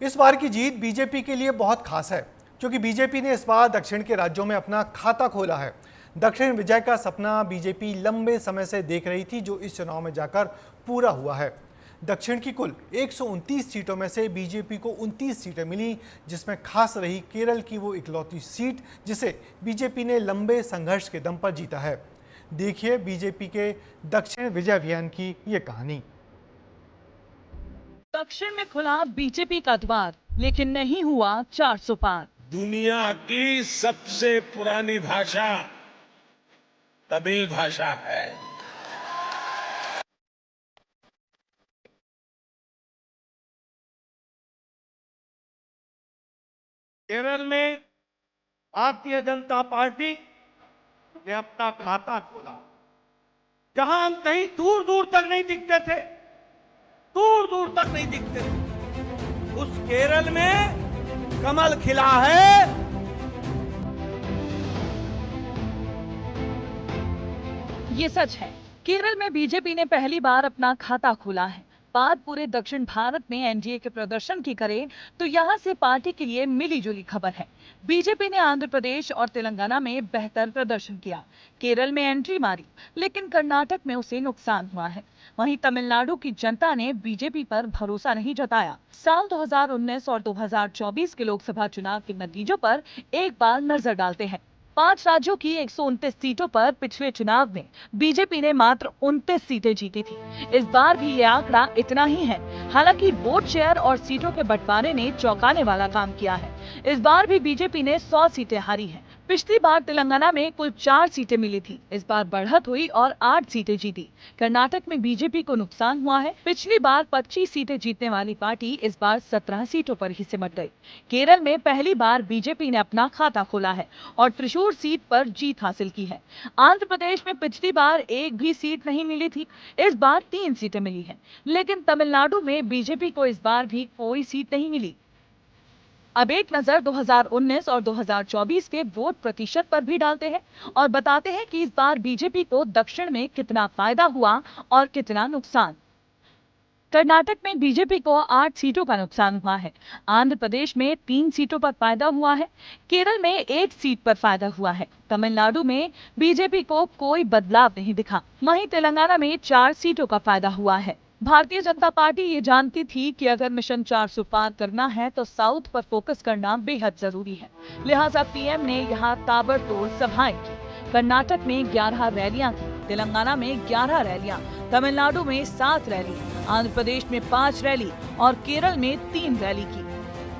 इस बार की जीत बीजेपी के लिए बहुत खास है क्योंकि बीजेपी ने इस बार दक्षिण के राज्यों में अपना खाता खोला है। दक्षिण विजय का सपना बीजेपी लंबे समय से देख रही थी, जो इस चुनाव में जाकर पूरा हुआ है। दक्षिण की कुल 129 सीटों में से बीजेपी को 29 सीटें मिली, जिसमें खास रही केरल की वो इकलौती सीट जिसे बीजेपी ने लंबे संघर्ष के दम पर जीता है। देखिए बीजेपी के दक्षिण विजय अभियान की ये कहानी। दक्षिण में खुला बीजेपी का द्वार, लेकिन नहीं हुआ 400 पार। दुनिया की सबसे पुरानी भाषा तमिल भाषा है। केरल में भारतीय जनता पार्टी ने अपना खाता खोला, जहां हम कहीं दूर दूर तक नहीं दिखते थे, दूर दूर तक नहीं दिखते थे। उस केरल में कमल खिला है। ये सच है, केरल में बीजेपी ने पहली बार अपना खाता खोला है। बात पूरे दक्षिण भारत में एनडीए के प्रदर्शन की करें तो यहाँ से पार्टी के लिए मिली जुली खबर है। बीजेपी ने आंध्र प्रदेश और तेलंगाना में बेहतर प्रदर्शन किया, केरल में एंट्री मारी, लेकिन कर्नाटक में उसे नुकसान हुआ है। वहीं तमिलनाडु की जनता ने बीजेपी पर भरोसा नहीं जताया। साल 2019 और 2024 के लोकसभा चुनाव के नतीजों पर एक बार नजर डालते हैं। 5 राज्यों की 129 सीटों पर पिछले चुनाव में बीजेपी ने मात्र 29 सीटें जीती थी। इस बार भी ये आंकड़ा इतना ही है। हालांकि वोट शेयर और सीटों के बंटवारे ने चौंकाने वाला काम किया है। इस बार भी बीजेपी ने 100 सीटें हारी हैं। पिछली बार तेलंगाना में कुल 4 सीटें मिली थी, इस बार बढ़त हुई और 8 सीटें जीती। कर्नाटक में बीजेपी को नुकसान हुआ है। पिछली बार 25 सीटें जीतने वाली पार्टी इस बार 17 सीटों पर ही सिमट गई। केरल में पहली बार बीजेपी ने अपना खाता खोला है और त्रिशूर सीट पर जीत हासिल की है। आंध्र प्रदेश में पिछली बार एक भी सीट नहीं मिली थी, इस बार 3 सीटें मिली हैं। लेकिन तमिलनाडु में बीजेपी को इस बार भी कोई सीट नहीं मिली। अब एक नजर 2019 और 2024 के वोट प्रतिशत पर भी डालते हैं और बताते हैं कि इस बार बीजेपी को दक्षिण में कितना फायदा हुआ और कितना नुकसान। कर्नाटक में बीजेपी को 8 सीटों का नुकसान हुआ है। आंध्र प्रदेश में 3 सीटों पर फायदा हुआ है। केरल में 1 सीट पर फायदा हुआ है। तमिलनाडु में बीजेपी को कोई बदलाव नहीं दिखा। वहीं तेलंगाना में 4 सीटों का फायदा हुआ है। भारतीय जनता पार्टी ये जानती थी कि अगर मिशन 400 पार करना है तो साउथ पर फोकस करना बेहद जरूरी है। लिहाजा पीएम ने यहाँ ताबड़तोड़ सभाएं की। कर्नाटक में 11 रैलियां की, तेलंगाना में 11 रैलियां, तमिलनाडु में 7 रैली, आंध्र प्रदेश में 5 रैली और केरल में 3 रैली की।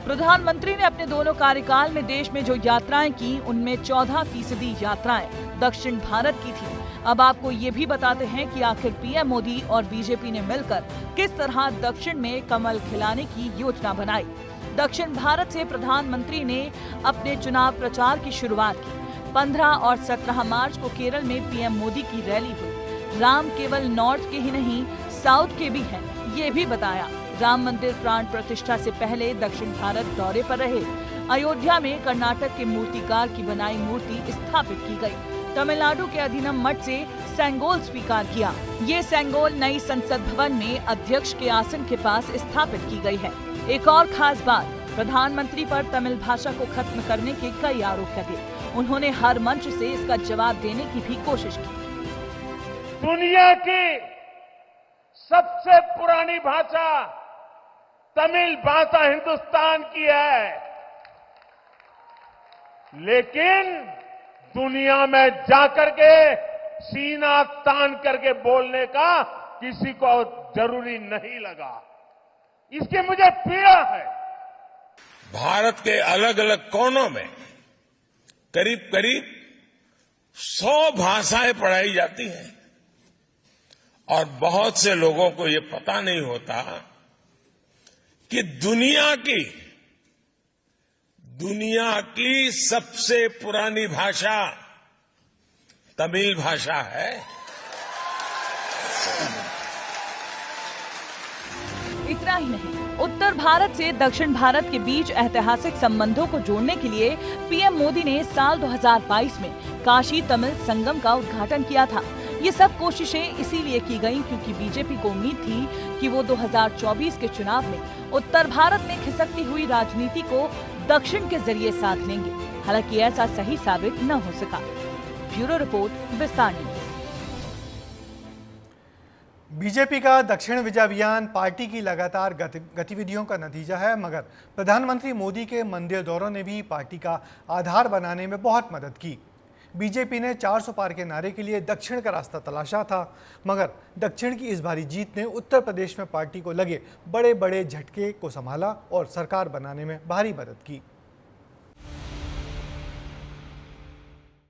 प्रधानमंत्री ने अपने दोनों कार्यकाल में देश में जो यात्राएं की, उनमें 14% यात्राएं दक्षिण भारत की थी। अब आपको ये भी बताते हैं कि आखिर पीएम मोदी और बीजेपी ने मिलकर किस तरह दक्षिण में कमल खिलाने की योजना बनाई। दक्षिण भारत से प्रधानमंत्री ने अपने चुनाव प्रचार की शुरुआत की। 15 और 17 मार्च को केरल में पीएम मोदी की रैली हुई। राम केवल नॉर्थ के ही नहीं, साउथ के भी हैं, ये भी बताया। राम मंदिर प्राण प्रतिष्ठा से पहले दक्षिण भारत दौरे पर रहे। अयोध्या में कर्नाटक के मूर्तिकार की बनाई मूर्ति स्थापित की गई। तमिलनाडु के अधिनम मठ से सेंगोल स्वीकार किया। ये सेंगोल नई संसद भवन में अध्यक्ष के आसन के पास स्थापित की गई है। एक और खास बात, प्रधानमंत्री पर तमिल भाषा को खत्म करने के कई आरोप लगे। उन्होंने हर मंच से इसका जवाब देने की भी कोशिश की। दुनिया की सबसे पुरानी भाषा तमिल भाषा हिंदुस्तान की है, लेकिन दुनिया में जाकर के सीना तान करके बोलने का किसी को जरूरी नहीं लगा। इसकी मुझे पीड़ा है। भारत के अलग अलग कोनों में करीब करीब 100 भाषाएं पढ़ाई जाती हैं और बहुत से लोगों को ये पता नहीं होता कि दुनिया की सबसे पुरानी भाषा तमिल भाषा है। इतना ही नहीं, उत्तर भारत से दक्षिण भारत के बीच ऐतिहासिक संबंधों को जोड़ने के लिए पीएम मोदी ने साल 2022 में काशी तमिल संगम का उद्घाटन किया था। ये सब कोशिशें इसीलिए की गई क्योंकि बीजेपी को उम्मीद थी कि वो 2024 के चुनाव में उत्तर भारत में खिसकती हुई राजनीति को दक्षिण के जरिए साध लेंगे। हालांकि ऐसा सही साबित न हो सका। ब्यूरो रिपोर्ट, विस्तार न्यूज। बीजेपी का दक्षिण विजय अभियान पार्टी की लगातार गतिविधियों का नतीजा है, मगर प्रधानमंत्री मोदी के मंदिर दौरों ने भी पार्टी का आधार बनाने में बहुत मदद की। बीजेपी ने 400 पार के नारे के लिए दक्षिण का रास्ता तलाशा था, मगर दक्षिण की इस भारी जीत ने उत्तर प्रदेश में पार्टी को लगे बड़े बड़े झटके को संभाला और सरकार बनाने में भारी मदद की।